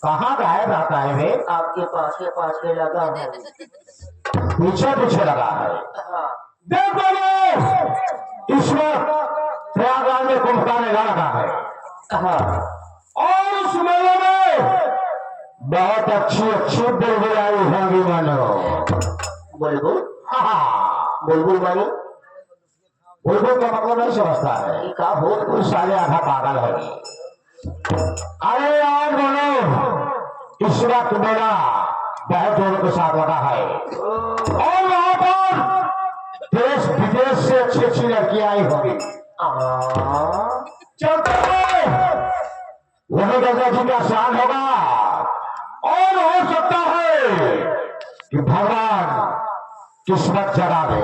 कहाँ गायब रहता है वे? आपके पास में लगा है। पीछे पीछे लगा है। हाँ। देखो इस वक्त प्रयागराज में कुंभ का मेला लगा है। हाँ। और उस मेले में बहुत अच्छी अच्छी बुलबुल आई होंगी मानो। बुलबुल? हाँ, बुलबुल मानी? बुलबुल का मतलब नहीं समझता है। का बहुत कुछ साले आधा पागल है। अरे यार बोलो, इस वक्त मेला बहुत जोरों के साथ लगा है और वहां पर देश विदेश से अच्छी अच्छी लड़कियां आई होंगी। चलते वही गंगा जी का स्नान होगा और हो सकता है कि भगवान किस्मत जगा दे।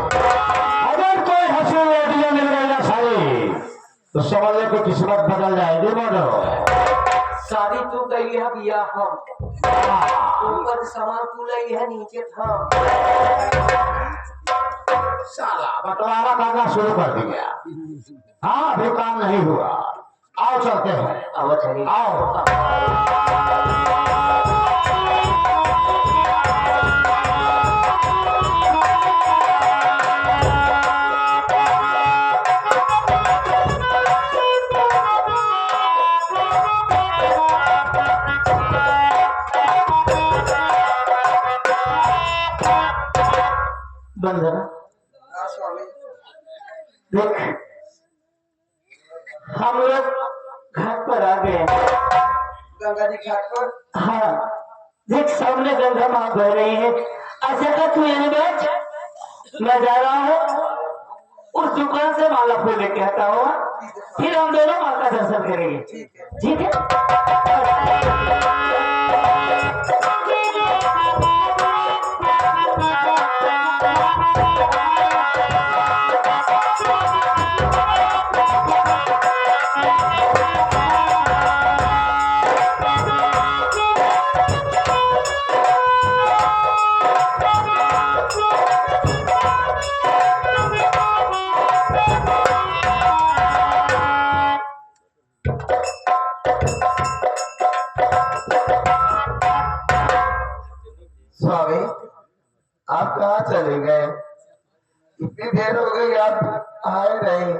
अगर कोई हंसी रोटियां मिल गई ना सारी तो समझ लो कि किस्मत बदल जाएगी। बोलो शादी तू कही है बिया हम ऊपर सामान तू लई है नीचे हम। साला बंटवारा करना शुरू कर दिया। हाँ अभी काम नहीं हुआ। आओ चलते हैं। आओ चलिए। आओ। बंदर देख हम लोग घाट पर आ गए। गंगा जी घाट पर? हाँ देख सामने गंगा माँ बह रही है। ऐसा कर तू यहीं बैठ, मैं जा रहा हूँ उस दुकान से माला फूल लेके आता हूँ। फिर हम दोनों माँ का दर्शन करेंगे। ठीक है। स्वामी आप कहाँ चले गए? इतनी देर हो गई आप आए नहीं।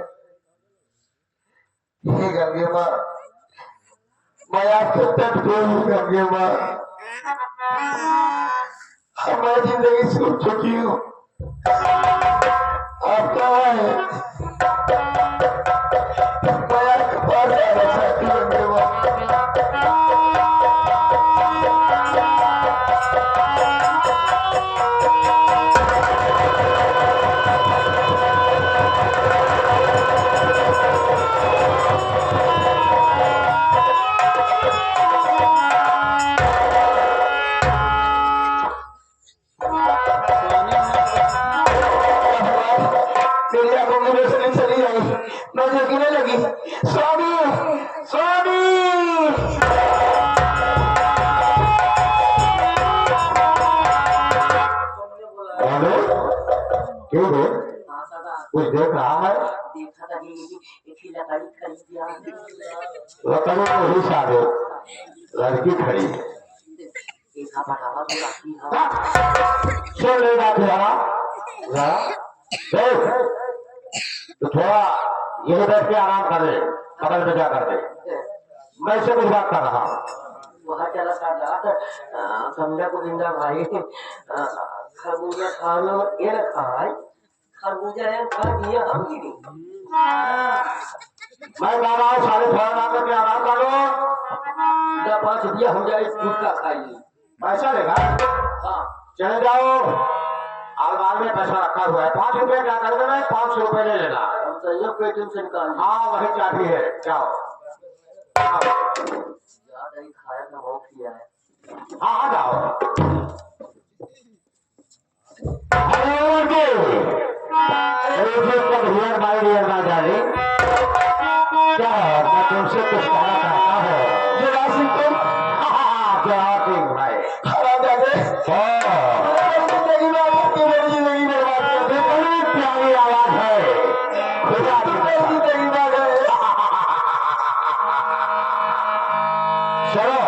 हे गंगे माँ, मैं आपके तट पे हूँ। गंगे माँ हमारी जिंदगी छूट चुकी हूँ। आप कहाँ हैं? मैं आपके पास आना चाहती हूँ। गंगे माँ मेरी आंखों में रोशनी चली आई, मैं देखने लगी। स्वामी स्वामी हेलो क्यों रे? कुछ देख रहा है? देखा था कि लकड़ी खरीद दिया। लकड़ी को ही सारे लड़की खड़ी है। देखा बढ़ावा तो रखी है। सुन ले बात जरा जरा देख तो थोड़ा यही बैठ के आराम कर ले। बगल में जा कर दे। मैं से कुछ बात कर रहा हूँ। वहाँ चला था गंगा गोविंदा भाई खरबूजा खा लो ये खाए खरबूजा खा दिया हम ही मैं कह रहा हूँ साढ़े थोड़ा ना करके आराम कर लो। 5 रुपया हो जाए दूध का खाइए। पैसा देगा? हाँ चले जाओ अलमारी में पैसा रखा हुआ है। 5 रुपए क्या कर देना? 500 रुपए ले लेना। हम संयोग पेटीएम से निकाल। हाँ वही चाबी है। जाओ याद नहीं खाया था वो किया है। हाँ आ जाओ। माय डियर डार्लिंग क्या है? मैं तुमसे कुछ कहना चाहता हूँ। ये राशि को क्या भाई हरा जाते मेरी जिंदगी बर्बाद कर दे। बड़ी प्यारी आवाज है। खुदा की मेरी जिंदगी बर्बाद है। चलो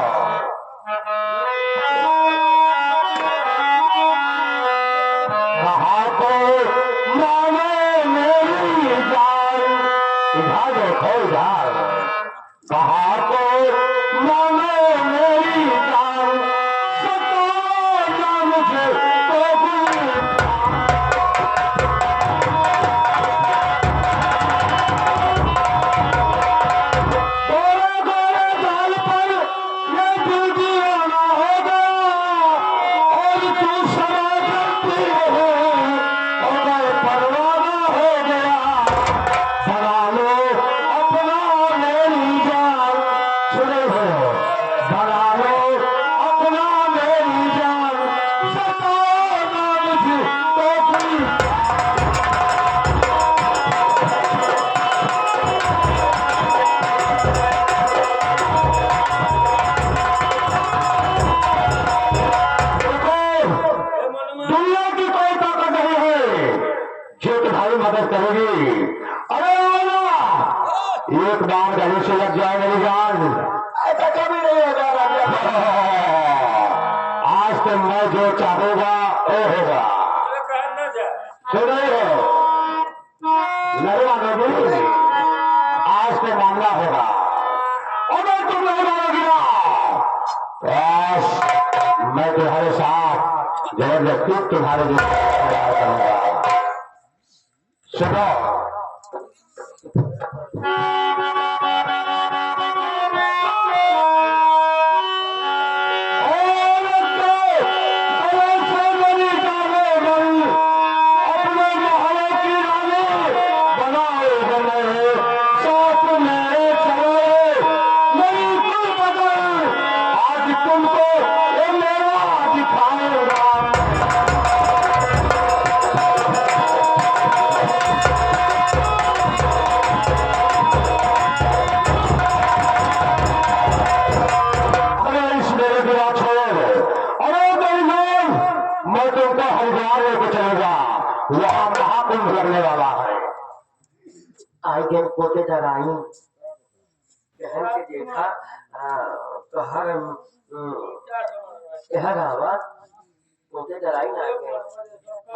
जो चाहेगा वो होगा। सुनो नहीं मानोगी, आज तो मामला होगा। अगर तुम नहीं मानोगी ना, बस मैं तुम्हारे साथ जबरदस्ती तुम्हारे लिए तैयार करूंगा। सुनो वहां महाकुंभ लगने वाला है। आई गेट पोते डराई कहन के देखा तो हर आवाज पोते डराई ना गए।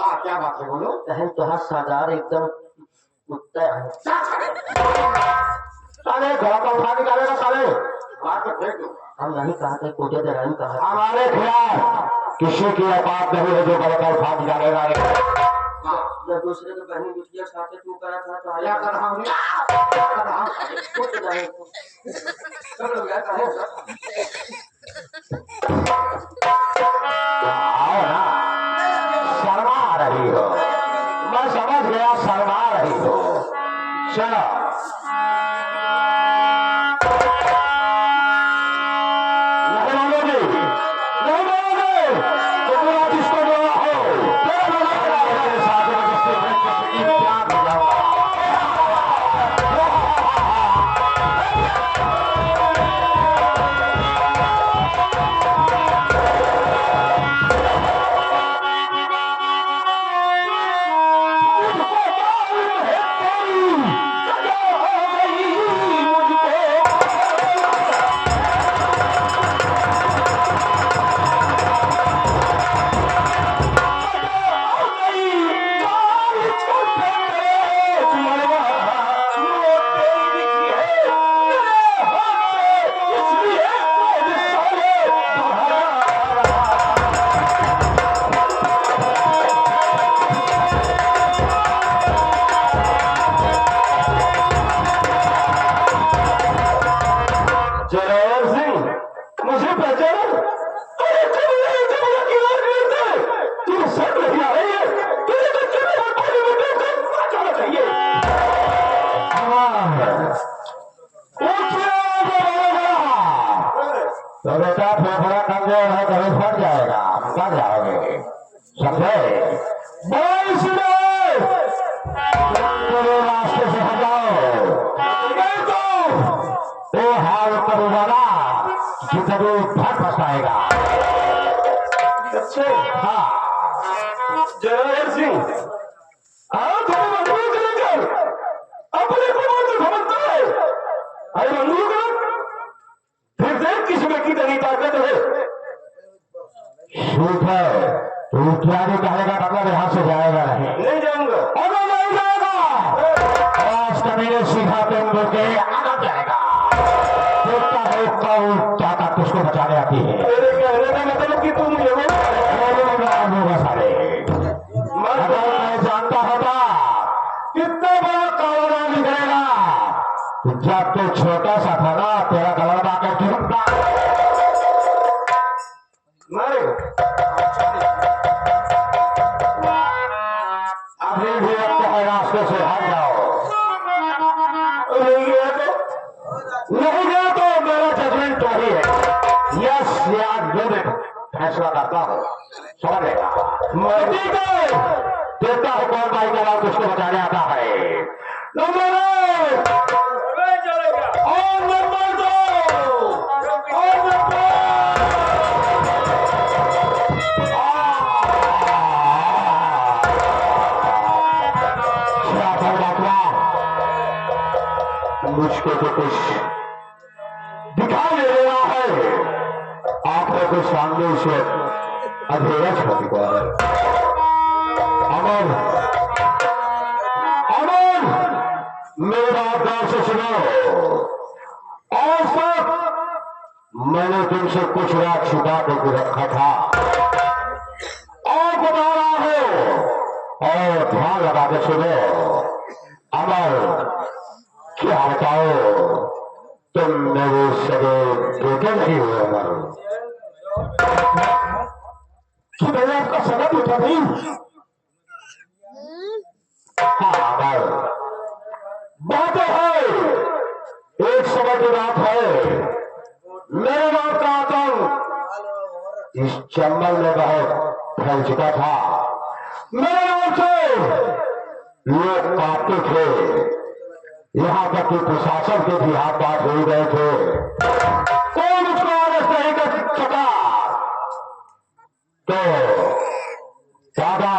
हाँ क्या बात है बोलो। कहन तो हर सरदार एकदम कुत्ता है। साले घोड़ा का उठा निकालेगा साले, मार के फेंक दूंगा। हम नहीं कहा थे पोते डराई कहा। हमारे खिलाफ किसी की औकात नहीं है जो घोड़ा का उठा निकालेगा। जब दूसरे के बहन बिटिया साथे तू करा था तो क्या कर रहा हूँ, कुछ नहीं चलो यार कहो आओ ना, शर्मा रही हो, मैं समझ गया शर्मा रही हो। चलो नहीं मानोगी, नहीं मानोगे तो पूरा जिसको बोला हो मेरे साथ जबरदस्ती क्या बुलाऊंगा। जयराम सिंह मुझे पहचान, अरे तुम सब नहीं आ रही है, तुझे तो चले और पानी में देखकर जाना चाहिए। तो बेटा फेफड़ा कमजोर है, कहीं फट जाएगा, मर जाओगे। समझे? रास्ते से हटाओ, वो हाल करूंगा ना जितने फट फसाएगा। अच्छा हाँ जयराम सिंह आप थोड़ा मजबूत लेकर अपने को बहुत समझता है। अरे बंधु फिर देख किसमें कितनी ताकत है। ठीक है, तू क्या नहीं कहेगा मतलब यहाँ से जाएगा नहीं जाऊंगा। अगर नहीं जाएगा आज कभी सीखा तुम के आगे जाएगा। देखता है कौन क्या ताकत उसको बचाने आती है। मेरे कहने का मतलब कि तुम ये होगा सारे अगर मैं जानता होता कितना बड़ा कारोबार निकलेगा। जब तू छोटा सा था ना तेरा कलर आकर चुनता अभी भी लगता है रास्ते से हट जाओ। नहीं गया तो मेरा जजमेंट तो ही है। यस या जो मैं फैसला करता हूँ समझ लेगा। ठीक है, देखता है कौन भाई का बात उसको बचाने आता है। नंबर एक और नंबर दो और नंबर मुझको तो कुछ दिखाई दे रहा है आंखों के सामने से अधीरज होती को अमर अमर मेरी बात ध्यान से सुनो। आज तक मैंने तुमसे कुछ रात छुपा के रखा था और बता रहा हूं और ध्यान लगा के सुनो। अमर क्या बताओ तुम मेरे सगे बेटे नहीं हो अमर? कि मैंने आपका सगा बेटा नहीं? हाँ अमर बात है, एक समय की बात है। मेरे बाप का आतंक इस चंबल में बहुत फैल चुका था। मेरे नाम से लोग काटते थे, यहां तक कि प्रशासन के भी हाथ बात हो गए थे। कोई मुझको अरेस्ट नहीं कर सका। तो दादा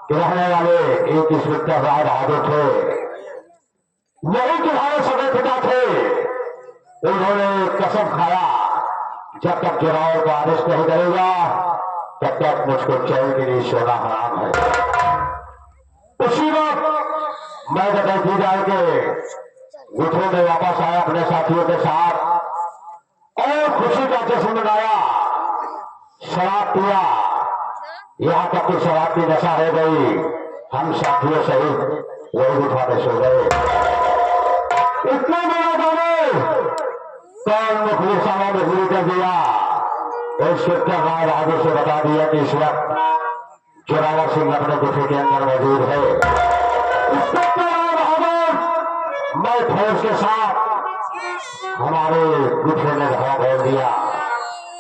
के रहने वाले एक इंस्पेक्टर राय बहादुर थे, वही तुम्हारे सगे पिता थे। उन्होंने कसम खाया जब तक चुनाव को अरेस्ट नहीं करेगा तब तक मुझको चैन के लिए सोना हराम है। उसी वक्त मैं जब जी जाएंगे गुठे में वापस आया अपने साथियों के साथ और खुशी का जश्न मनाया, शराब पिया, यहां तक कि शराब की नशा हो गई। हम साथियों सहित वही गुठा में सो गए। इतना बड़ा गाने कौन मुखली साला मुखली कर दिया। इंस्पेक्टर राय बहादुर से बता दिया कि इस वक्त जोरावर सिंह अपने गुफे के अंदर मौजूद है। इंस्पेक्टर राय बहादुर मैं फोर्स के साथ हमारे गुफे में धावा बोल दिया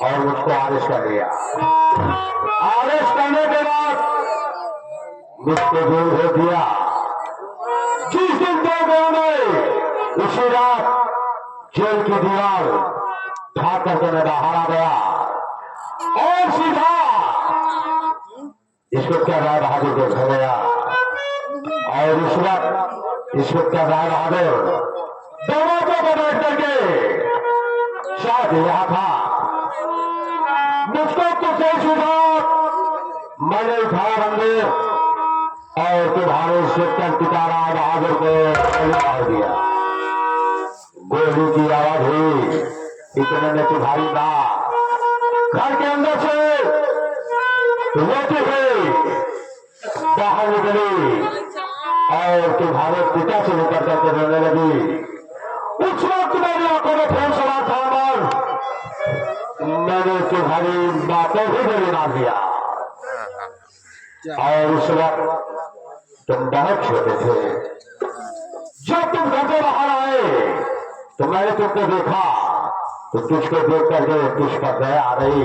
और मुझको अरेस्ट कर लिया। अरेस्ट करने के बाद मुझको दूर हो दिया। जिस दिन 2 मई उसी रात जेल की दीवार फाड़ करके मैं बाहर आ गया और सीधा इंस्पेक्टर राय बहादुर को घर गया। और उस वक्त इंस्पेक्टर राय बहादुर दरवाजे पर बैठ करके शायद यहां था। मुझको कुछ नहीं सूझा, मैंने उठाया बंदूक और तुम्हारे इंस्पेक्टर पिता राय बहादुर को मार दिया। गोली की आवाज हुई, इतने में तुम्हारी मां घर के अंदर से रोती हुई बाहर निकली और तुम्हारे पिता से लेकर करके रोने लगी। उस वक्त मेरी आंखों में खून सवार था और मैंने तुम्हारी मां को भी गोली मार दिया। और उस वक्त तुम बहुत छोटे थे। जब तुम घर से बाहर आए तो मैंने तुमको देखा तो तुझको देख करके तुझ पर दया आ रही।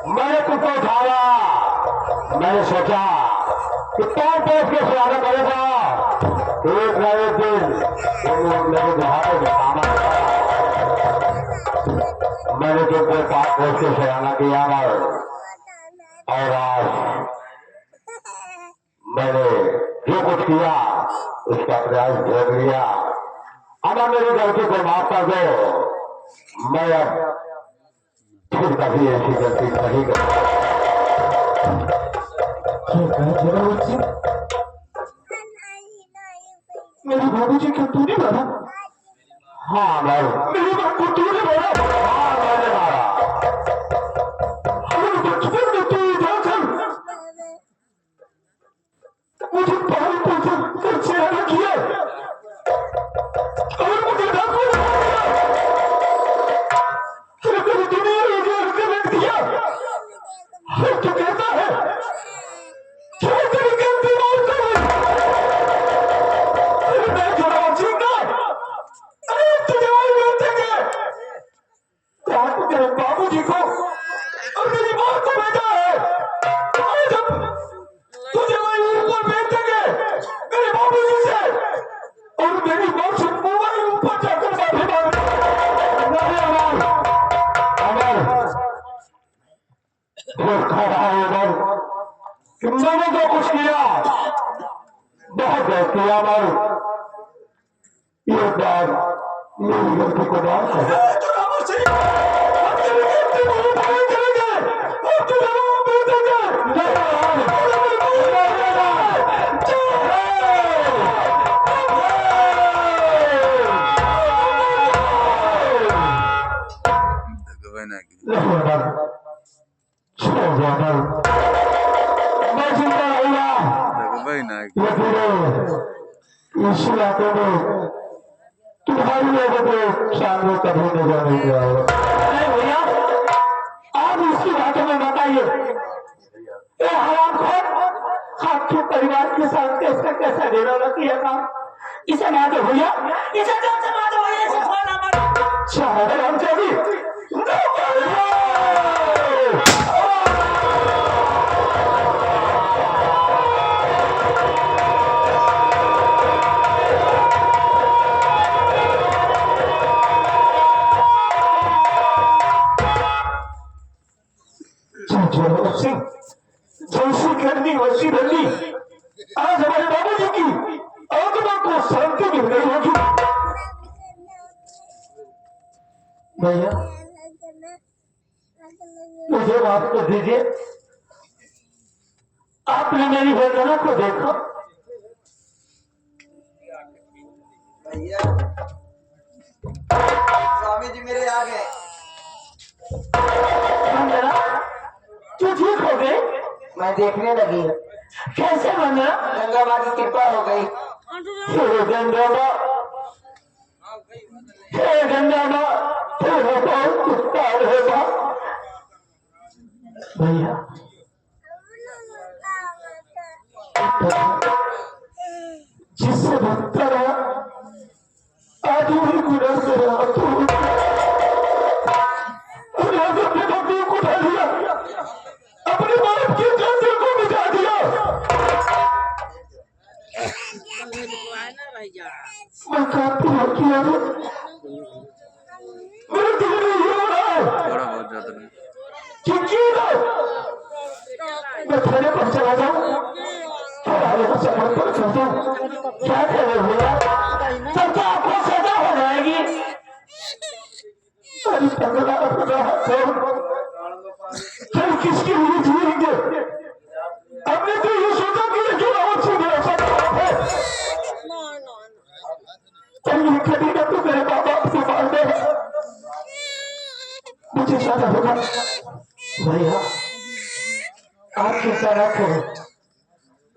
मैंने तुमको उठाया, मैंने सोचा कि कौन पेट के सुधार करेगा। एक न एक दिन मेरे बुढ़ापे में काम आएगा। मैंने तुमको पास पहुंच के सयाना किया और आज मैंने जो कुछ किया उसका प्रयास भोग लिया। अब मेरी गलती को माफ कर दो। मैं अब फिर कभी ऐसी गलती नहीं करूंगा। मेरी भाभी जी क्या तूने मारा? हाँ मैं मेरी बात को तूने मारा? हाँ मैंने मारा। हमें बचपन में तू जाकर मुझे पानी पहुंचा चेहरा किया और मुझे डाकू मेरी दुनिया में रख दिया। हर तो कहता है क्या तेरी गलती माफ कर मैं जोरावर सिंह ना तुझे वही बेचेंगे रात तेरे बाबूजी को और मेरी मां को भेजा है। आज तुझे वही ऊपर बेचेंगे मेरे बाबूजी से और मेरी मां से मोबाइल ऊपर जाकर माफी मांगे। कि मैंने जो कुछ किया बहुत गलत किया। ये बात मेरी गलती को माफ कर। छोड़ जाना मैं जिंदा रहूंगा लेकिन इस इलाके में तुम्हारी लोगों को सामने कभी नजर नहीं आएगा। अरे भैया आप इसकी बातों में बताइए ये हरामखोर आपके परिवार के साथ कैसा कैसा डेरा किया काम इसे मार दो भैया इसे जब से मार दो भैया इसे छोड़ना मत चाहे हम चली जैसी करनी वैसी बदली आज हमारे बाबू जी की आत्मा को शांति मिल गई होगी। भैया मुझे माफ कर दीजिए आपने मेरी वेदना को देखा भैया स्वामी जी मेरे आ गए। वंदना तू ठीक हो गई मैं देखने लगी कैसे वंदना गंगा माँ की कृपा हो गई। हे गंगा माँ हे गंगा माँ तेरा बहुत उपकार है माँ भैया जिससे भक्ता रहा आज वही गुरु से रहा तू अपने भक्तों को उठा लिया अपने बाप के कांधे को मिटा दिया मैं काफी हकी है मेरे दिल में ये हो रहा है कि क्यों ना मैं थाने पर चला जाऊं हमारे को समर्पण कर दूं क्या करे भैया तब तो आपको सजा हो जाएगी अरे पगला अपना फिर किसके लिए जिएंगे हमने तो ये सोचा कि लेकिन और से मेरा सब है पर ये कभी ना तो मेरे माँ बाप से मार दे मुझे सारा होगा भैया आप चिंता न करो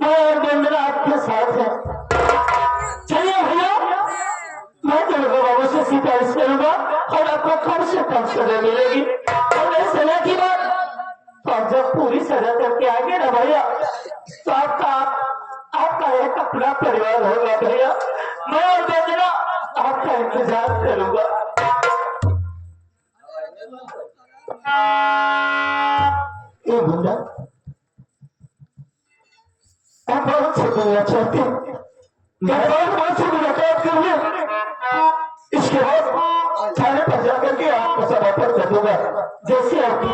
मैं और बंदना आपके साथ है चलिए भैया मैं तेरे बाबू से सिफारिश करूंगा और आपको कम से कम सजा मिलेगी और मेरी सजा की बात और जब पूरी सजा करके आगे ना भैया तो आपका एक अपना परिवार होगा भैया मैं और बंदना आपका इंतजार करूंगा ये बंदा आप बहुत से दुनिया चाहते हैं मैं बहुत से मुलाकात कर ले इसके बाद थाने पर जाकर के आपको समर्पण कर दूंगा जैसे आपकी